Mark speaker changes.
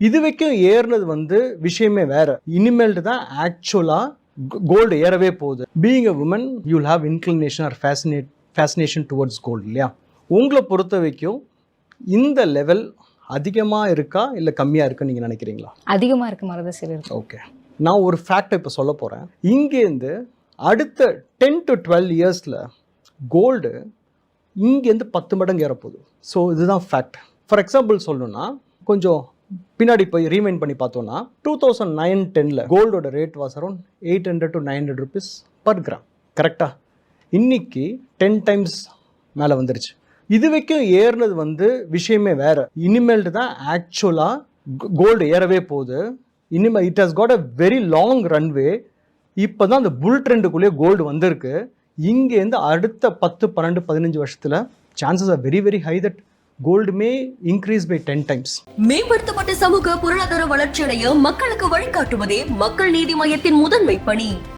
Speaker 1: இது வரைக்கும் ஏறினது வந்து விஷயமே வேற. இனிமேல்ட்டு தான் ஆக்சுவலா கோல்டு ஏறவே போகுது. Being a woman you will have inclination or fascination towards gold இல்லையா? உங்களை பொறுத்த வரைக்கும் இந்த லெவல் அதிகமாக இருக்கா இல்லை கம்மியாக இருக்குன்னு நீங்கள் நினைக்கிறீங்களா?
Speaker 2: அதிகமாக இருக்க மாதிரி தான் சரி இருக்கு.
Speaker 1: ஓகே, நான் ஒரு ஃபேக்டை இப்போ சொல்ல போகிறேன். இங்கேருந்து அடுத்த 10 to 12 இயர்ஸில் கோல்டு இங்கேருந்து 10 மடங்கு ஏறப்போகுது. ஸோ இதுதான் ஃபேக்ட். ஃபார் எக்ஸாம்பிள் சொல்லணும்னா, கொஞ்சம் பின்னாடி போய் ரீமைண்ட் பண்ணி பார்த்தோம்னா 2009-10 கோல்டோட rate was around 800 to 900 rupees per gram. கரெக்டாக? இன்னைக்கு 10 times மேலே வந்துருச்சு. இது வரைக்கும் ஏறினது வந்து விஷயமே வேற. இனிமேல்ட்டு தான் ஆக்சுவலாக கோல்டு ஏறவே போகுது. இனிமேல் it has got a very long runway. இப்போ தான் அந்த புல் ட்ரெண்டுக்குள்ளேயே கோல்டு வந்திருக்கு. இங்கேருந்து அடுத்த 10, 12, 15 வருஷத்தில் chances are very very high that gold may increase by 10 times.
Speaker 3: மேம்படுத்தப்பட்ட சமூக பொருளாதார வளர்ச்சியடைய மக்களுக்கு வழிகாட்டுவதே மக்கள் நீதி மையத்தின் முதன்மை பணி.